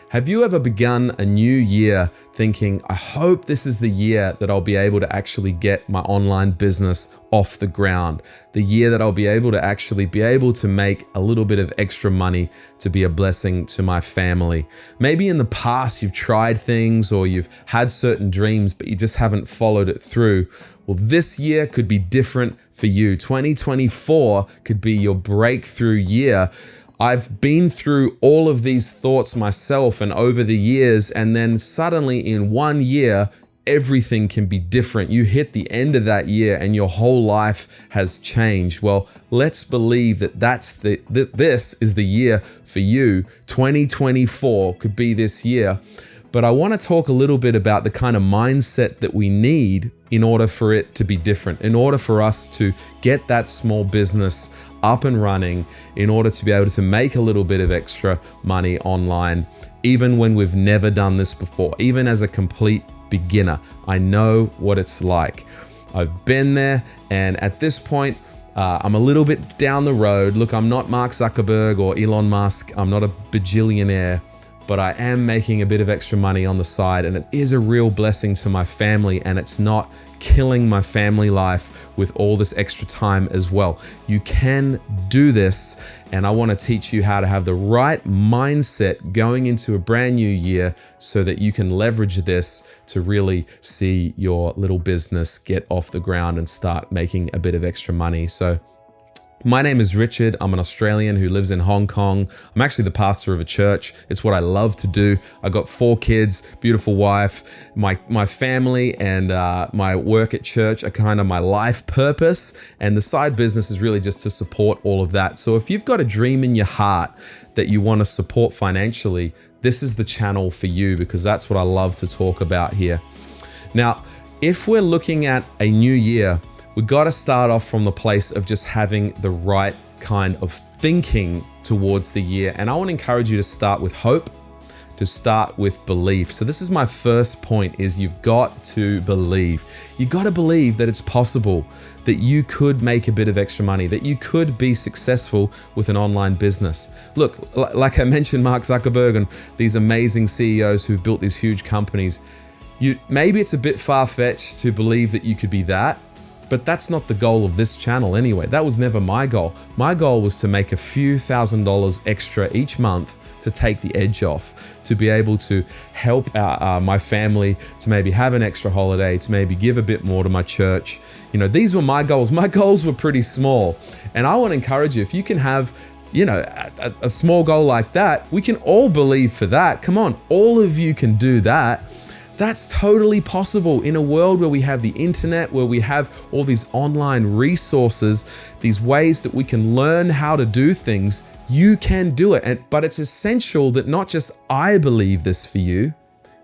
Have you ever begun a new year thinking, I hope this is the year that I'll be able to actually get my online business off the ground, the year that I'll be able to make a little bit of extra money to be a blessing to my family. Maybe in the past you've tried things or you've had certain dreams, but you just haven't followed it through. Well, this year could be different for you. 2024 could be your breakthrough year. I've been through all of these thoughts myself and over the years, and then suddenly in 1 year, everything can be different. You hit the end of that year and your whole life has changed. Well, let's believe that this is the year for you. 2024 could be this year. But I want to talk a little bit about the kind of mindset that we need in order for it to be different, in order for us to get that small business up and running, in order to be able to make a little bit of extra money online, even when we've never done this before, even as a complete beginner. I know what it's like. I've been there, and at this point, I'm a little bit down the road. Look, I'm not Mark Zuckerberg or Elon Musk. I'm not a billionaire, but I am making a bit of extra money on the side, and it is a real blessing to my family, and it's not killing my family life with all this extra time as well. You can do this, and I want to teach you how to have the right mindset going into a brand new year so that you can leverage this to really see your little business get off the ground and start making a bit of extra money. So my name is Richard. I'm an Australian who lives in Hong Kong. I'm actually the pastor of a church. It's what I love to do. I got 4 kids, beautiful wife. My family and my work at church are kind of my life purpose. And the side business is really just to support all of that. So if you've got a dream in your heart that you want to support financially, this is the channel for you, because that's what I love to talk about here. Now, if we're looking at a new year, we've got to start off from the place of just having the right kind of thinking towards the year. And I want to encourage you to start with hope, to start with belief. So this is my first point, is you've got to believe. You've got to believe that it's possible, that you could make a bit of extra money, that you could be successful with an online business. Look, like I mentioned, Mark Zuckerberg and these amazing CEOs who've built these huge companies. Maybe it's a bit far-fetched to believe that you could be that, but that's not the goal of this channel anyway. That was never my goal. My goal was to make a few $1,000s extra each month to take the edge off, to be able to help my family, to maybe have an extra holiday, to maybe give a bit more to my church. You know, these were my goals. My goals were pretty small. And I want to encourage you, if you can have, you know, a small goal like that, we can all believe for that. Come on, all of you can do that. That's totally possible in a world where we have the internet, where we have all these online resources, these ways that we can learn how to do things. You can do it. But it's essential that not just I believe this for you,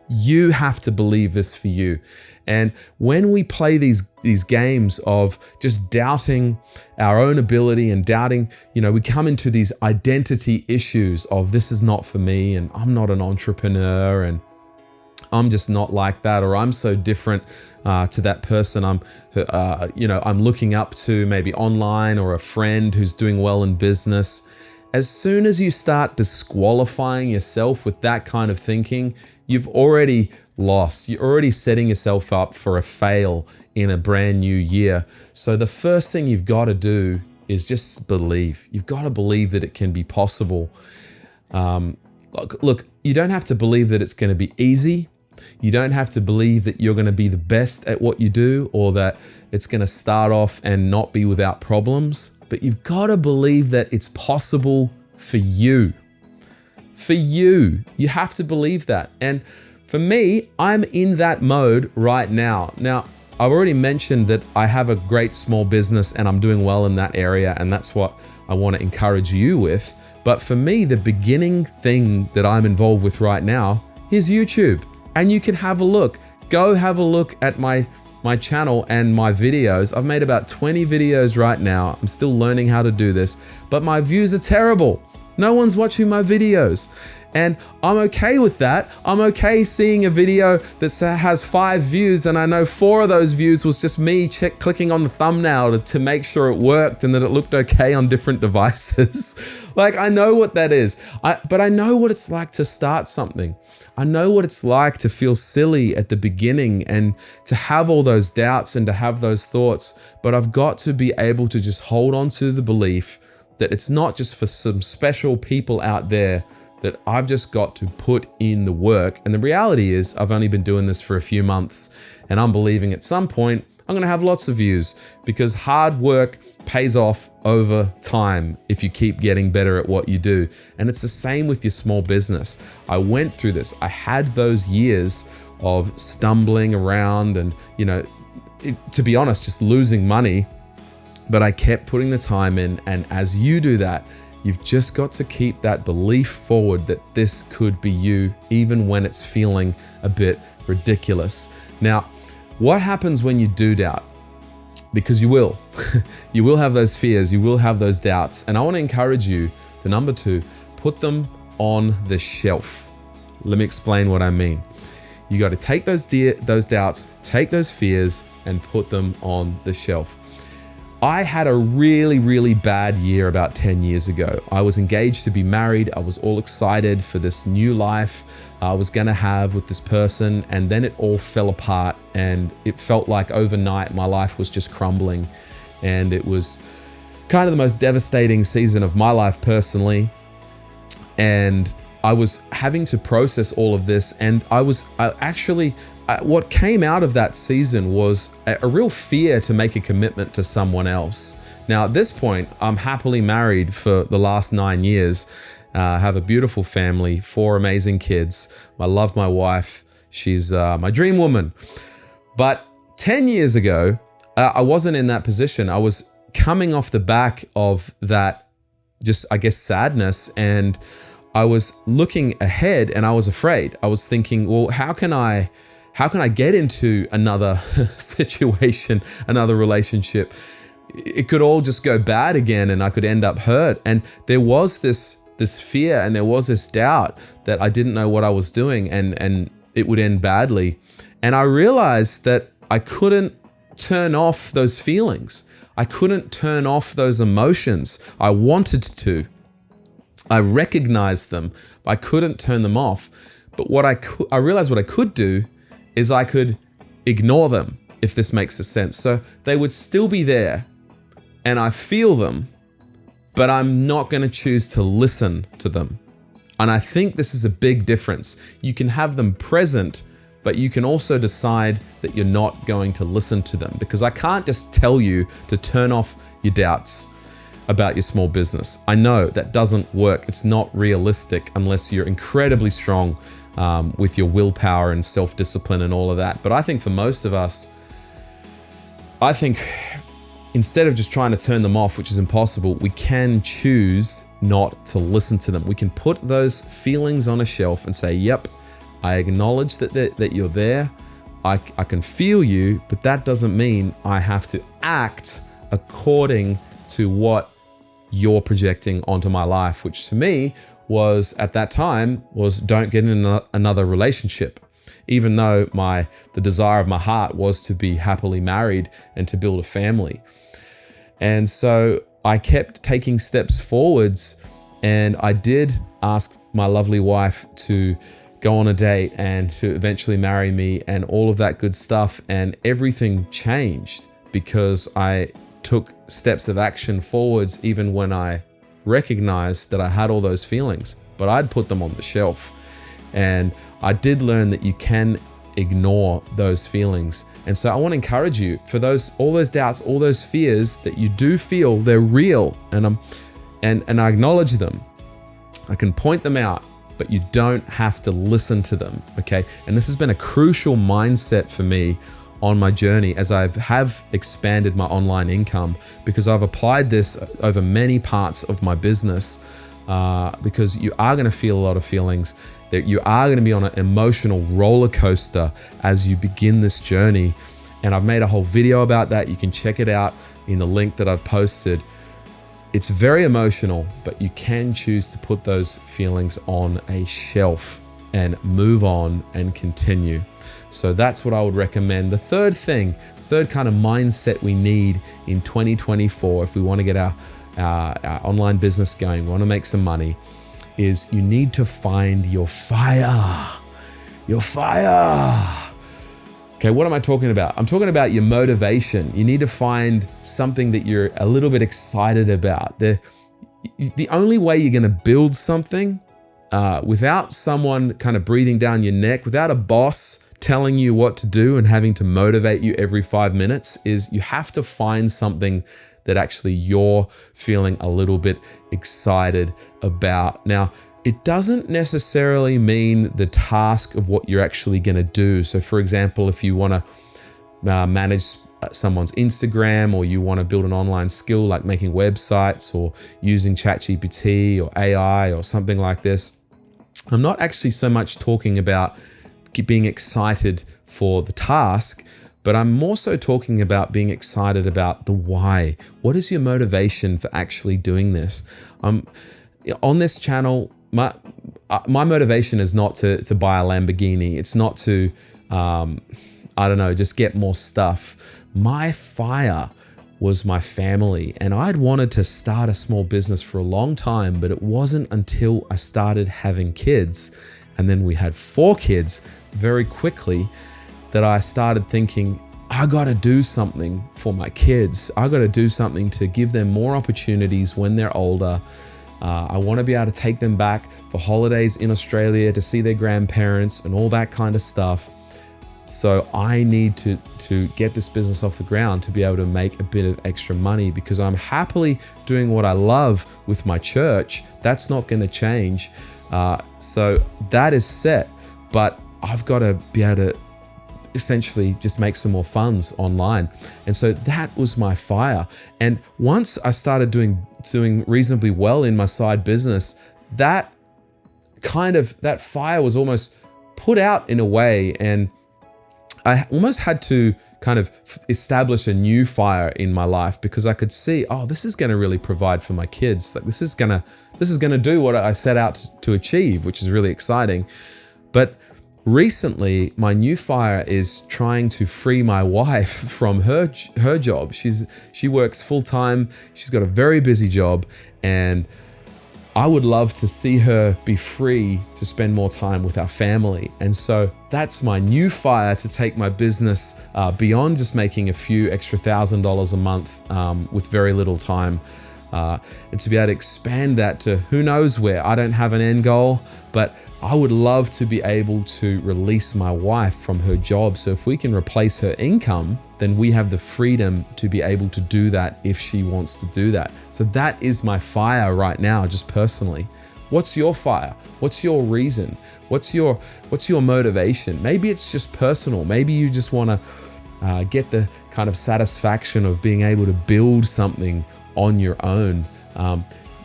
you have to believe this for you. And when we play these games of just doubting our own ability and doubting, you know, we come into these identity issues of this is not for me, and I'm not an entrepreneur, and I'm just not like that, or I'm so different to that person I'm looking up to, maybe online, or a friend who's doing well in business. As soon as you start disqualifying yourself with that kind of thinking, you've already lost. You're already setting yourself up for a fail in a brand new year. So the first thing you've got to do is just believe. You've got to believe that it can be possible. Look, you don't have to believe that it's going to be easy. You don't have to believe that you're going to be the best at what you do, or that it's going to start off and not be without problems. But you've got to believe that it's possible for you. For you. You have to believe that. And for me, I'm in that mode right now. Now, I've already mentioned that I have a great small business and I'm doing well in that area, and that's what I want to encourage you with. But for me, the beginning thing that I'm involved with right now is YouTube. And you can have a look. Go have a look at my channel and my videos. I've made about 20 videos right now. I'm still learning how to do this, but my views are terrible. No one's watching my videos. And I'm okay with that. I'm okay seeing a video that has 5 views and I know 4 of those views was just me clicking on the thumbnail to make sure it worked and that it looked okay on different devices. Like, I know what that is. But I know what it's like to start something. I know what it's like to feel silly at the beginning and to have all those doubts and to have those thoughts. But I've got to be able to just hold on to the belief that it's not just for some special people out there, that I've just got to put in the work. And the reality is I've only been doing this for a few months and I'm believing at some point I'm gonna have lots of views because hard work pays off over time if you keep getting better at what you do. And it's the same with your small business. I went through this. I had those years of stumbling around and, to be honest, just losing money, but I kept putting the time in. And as you do that, you've just got to keep that belief forward that this could be you, even when it's feeling a bit ridiculous. Now, what happens when you do doubt? Because you will. You will have those fears, you will have those doubts. And I want to encourage you to, number 2, put them on the shelf. Let me explain what I mean. You got to take those doubts, take those fears, and put them on the shelf. I had a really, really bad year about 10 years ago. I was engaged to be married. I was all excited for this new life I was gonna have with this person, and then it all fell apart and it felt like overnight my life was just crumbling. And it was kind of the most devastating season of my life personally. And I was having to process all of this, and what came out of that season was a real fear to make a commitment to someone else. Now, at this point, I'm happily married for the last 9 years. Have a beautiful family, 4 amazing kids. I love my wife. She's my dream woman. But 10 years ago, I wasn't in that position. I was coming off the back of that, just, I guess, sadness. And I was looking ahead and I was afraid. I was thinking, well, how can I get into another situation, another relationship? It could all just go bad again and I could end up hurt. And there was this fear and there was this doubt that I didn't know what I was doing and it would end badly. And I realized that I couldn't turn off those feelings. I couldn't turn off those emotions. I wanted to. I recognized them, but I couldn't turn them off. But I realized what I could do is I could ignore them, if this makes sense. So they would still be there and I feel them, but I'm not going to choose to listen to them. And I think this is a big difference. You can have them present, but you can also decide that you're not going to listen to them, because I can't just tell you to turn off your doubts about your small business. I know that doesn't work. It's not realistic unless you're incredibly strong with your willpower and self-discipline and all of that. But I think for most of us, instead of just trying to turn them off, which is impossible, we can choose not to listen to them. We can put those feelings on a shelf and say, yep, I acknowledge that you're there. I can feel you, but that doesn't mean I have to act according to what you're projecting onto my life, which to me was, at that time, was don't get in another relationship. Even though the desire of my heart was to be happily married and to build a family. And so I kept taking steps forwards, and I did ask my lovely wife to go on a date and to eventually marry me and all of that good stuff. And everything changed because I took steps of action forwards, even when I recognized that I had all those feelings, but I'd put them on the shelf. And I did learn that you can ignore those feelings. And so I want to encourage you, for all those doubts, all those fears that you do feel, they're real, and I acknowledge them. I can point them out, but you don't have to listen to them, okay? And this has been a crucial mindset for me on my journey as I have expanded my online income, because I've applied this over many parts of my business, because you are going to feel a lot of feelings, that you are going to be on an emotional roller coaster as you begin this journey. And I've made a whole video about that. You can check it out in the link that I've posted. It's very emotional, but you can choose to put those feelings on a shelf and move on and continue. So that's what I would recommend. The third kind of mindset we need in 2024, if we want to get our online business going, we want to make some money, is you need to find your fire. Your fire. Okay, what am I talking about? I'm talking about your motivation. You need to find something that you're a little bit excited about. The only way you're going to build something without someone kind of breathing down your neck, without a boss telling you what to do and having to motivate you every 5 minutes, is you have to find something that actually you're feeling a little bit excited about. Now, it doesn't necessarily mean the task of what you're actually going to do. So for example, if you want to manage someone's Instagram, or you want to build an online skill like making websites or using ChatGPT or AI or something like this, I'm not actually so much talking about being excited for the task, but I'm more so talking about being excited about the why. What is your motivation for actually doing this? On this channel, my motivation is not to buy a Lamborghini. It's not to, just get more stuff. My fire was my family, and I'd wanted to start a small business for a long time, but it wasn't until I started having kids, and then we had 4 kids very quickly, that I started thinking, I got to do something for my kids. I got to do something to give them more opportunities when they're older. I want to be able to take them back for holidays in Australia to see their grandparents and all that kind of stuff. So I need to get this business off the ground to be able to make a bit of extra money, because I'm happily doing what I love with my church. That's not going to change. So that is set, but I've got to be able to essentially just make some more funds online. And so that was my fire. And once I started doing reasonably well in my side business, that fire was almost put out in a way, and I almost had to kind of establish a new fire in my life, because I could see, this is going to really provide for my kids. Like this is going to do what I set out to achieve, which is really exciting. But recently, my new fire is trying to free my wife from her job. She works full time. She's got a very busy job, and I would love to see her be free to spend more time with our family. And so that's my new fire, to take my business beyond just making a few extra $1,000 a month with very little time. And to be able to expand that to who knows where. I don't have an end goal, but I would love to be able to release my wife from her job. So if we can replace her income, then we have the freedom to be able to do that if she wants to do that. So that is my fire right now, just personally. What's your fire? What's your reason? What's your motivation? Maybe it's just personal. Maybe you just want to get the kind of satisfaction of being able to build something on your own.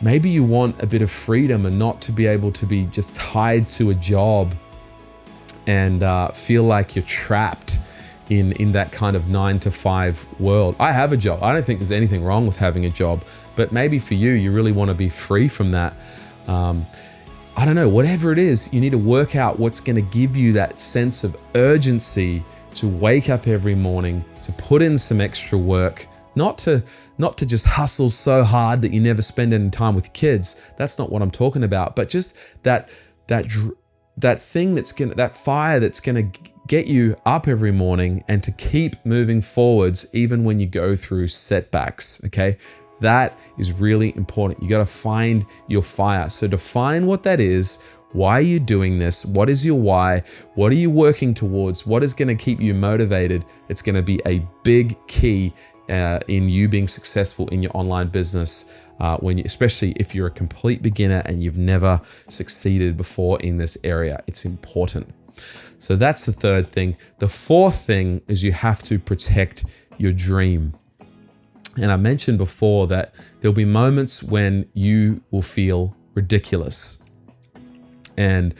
Maybe you want a bit of freedom and not to be able to be just tied to a job and feel like you're trapped in that kind of 9-to-5 world. I have a job. I don't think there's anything wrong with having a job, but maybe for you really want to be free from that. I don't know, whatever it is, you need to work out what's going to give you that sense of urgency to wake up every morning, to put in some extra work, not to just hustle so hard that you never spend any time with kids. That's not what I'm talking about. But just that thing that fire that's gonna get you up every morning and to keep moving forwards even when you go through setbacks. Okay, that is really important. You got to find your fire. So define what that is. Why are you doing this? What is your why? What are you working towards? What is going to keep you motivated? It's going to be a big key in you being successful in your online business, especially if you're a complete beginner and you've never succeeded before in this area. It's important. So that's the third thing. The fourth thing is you have to protect your dream. And I mentioned before that there'll be moments when you will feel ridiculous. And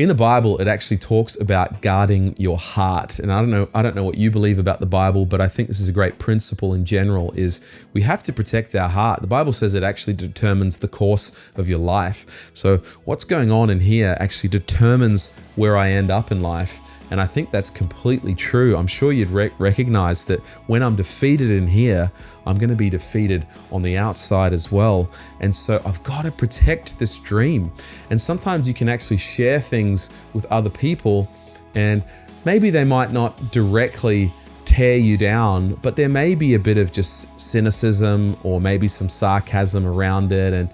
In the Bible, it actually talks about guarding your heart. And I don't know what you believe about the Bible, but I think this is a great principle in general, is we have to protect our heart. The Bible says it actually determines the course of your life. So what's going on in here actually determines where I end up in life. And I think that's completely true. I'm sure you'd recognize that when I'm defeated in here, I'm going to be defeated on the outside as well. And so I've got to protect this dream. And sometimes you can actually share things with other people, and maybe they might not directly tear you down, but there may be a bit of just cynicism or maybe some sarcasm around it.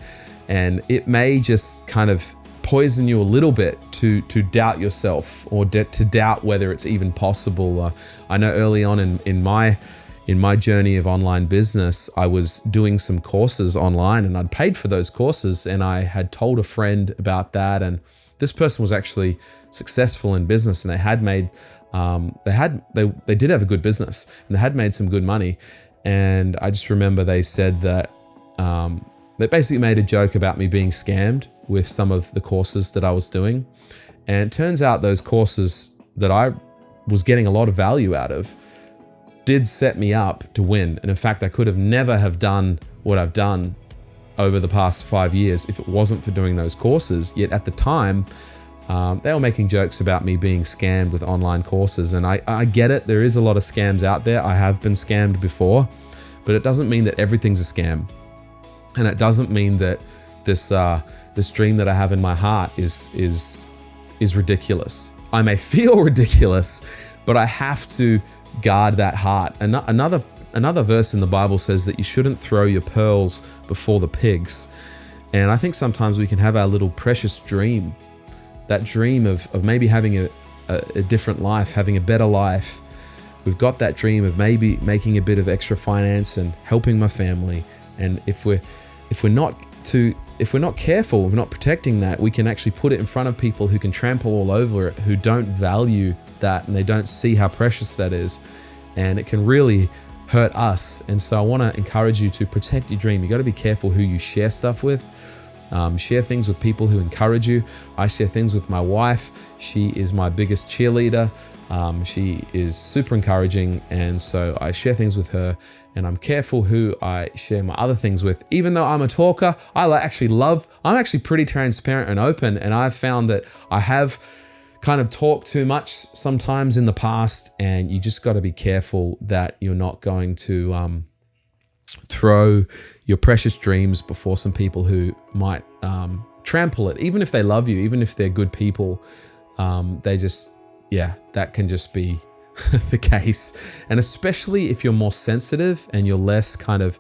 And it may just kind of poison you a little bit to doubt yourself, or to doubt whether it's even possible. I know early on in my journey of online business, I was doing some courses online, and I'd paid for those courses, and I had told a friend about that, and this person was actually successful in business, and they had made they did have a good business, and they had made some good money. And I just remember they said that they basically made a joke about me being scammed with some of the courses that I was doing. And it turns out those courses that I was getting a lot of value out of did set me up to win. And in fact, I could have never have done what I've done over the past 5 years if it wasn't for doing those courses. Yet at the time, they were making jokes about me being scammed with online courses. And I get it. There is a lot of scams out there. I have been scammed before, but it doesn't mean that everything's a scam. And it doesn't mean that this dream that I have in my heart is ridiculous. I may feel ridiculous, but I have to guard that heart. Another verse in the Bible says that you shouldn't throw your pearls before the pigs. And I think sometimes we can have our little precious dream, that dream of maybe having a different life, having a better life. We've got that dream of maybe making a bit of extra finance and helping my family. And if we're not careful, if we're not protecting that, we can actually put it in front of people who can trample all over it, who don't value that, and they don't see how precious that is. And it can really hurt us. And so I want to encourage you to protect your dream. You got to be careful who you share stuff with. Share things with people who encourage you. I share things with my wife. She is my biggest cheerleader. She is super encouraging, and so I share things with her, and I'm careful who I share my other things with. Even though I'm a talker, I'm actually pretty transparent and open, and I've found that I have kind of talked too much sometimes in the past, and you just got to be careful that you're not going to throw your precious dreams before some people who might trample it. Even if they love you, even if they're good people, that can just be the case. And especially if you're more sensitive and you're less kind of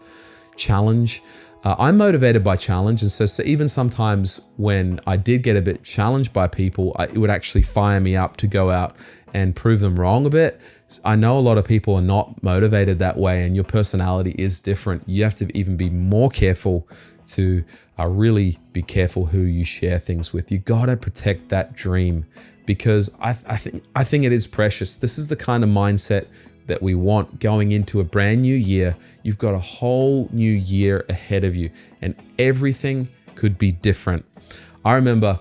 challenge. I'm motivated by challenge. And so even sometimes when I did get a bit challenged by people, it would actually fire me up to go out and prove them wrong a bit. I know a lot of people are not motivated that way, and your personality is different. You have to even be more careful to really be careful who you share things with. You got to protect that dream, because I think it is precious. This is the kind of mindset that we want going into a brand new year. You've got a whole new year ahead of you, and everything could be different. I remember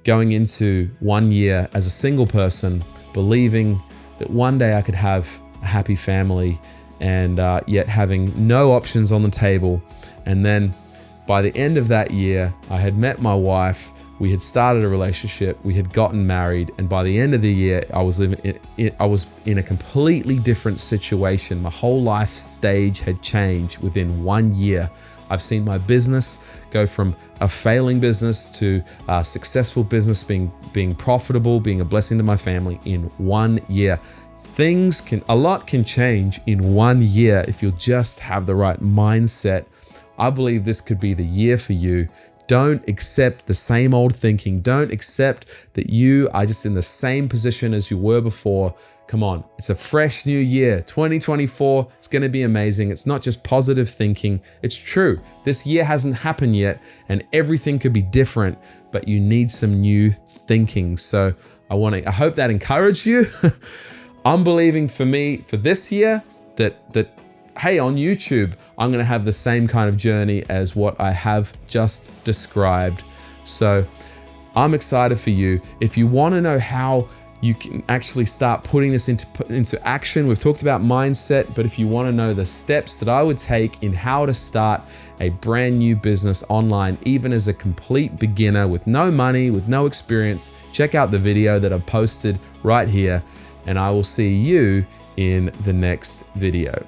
going into one year as a single person, believing that one day I could have a happy family, and yet having no options on the table. And then by the end of that year, I had met my wife. We had started a relationship, we had gotten married, and by the end of the year, I was in a completely different situation. My whole life stage had changed within 1 year. I've seen my business go from a failing business to a successful business, being profitable, being a blessing to my family in 1 year. A lot can change in 1 year if you'll just have the right mindset. I believe this could be the year for you. Don't accept the same old thinking. Don't accept that you are just in the same position as you were before. Come on, it's a fresh new year. 2024, it's going to be amazing. It's not just positive thinking. It's true. This year hasn't happened yet, and everything could be different, but you need some new thinking. So I hope that encouraged you. I'm believing for me, for this year, that hey, on YouTube, I'm going to have the same kind of journey as what I have just described. So I'm excited for you. If you want to know how you can actually start putting this into action, we've talked about mindset, but if you want to know the steps that I would take in how to start a brand new business online, even as a complete beginner with no money, with no experience, check out the video that I've posted right here, and I will see you in the next video.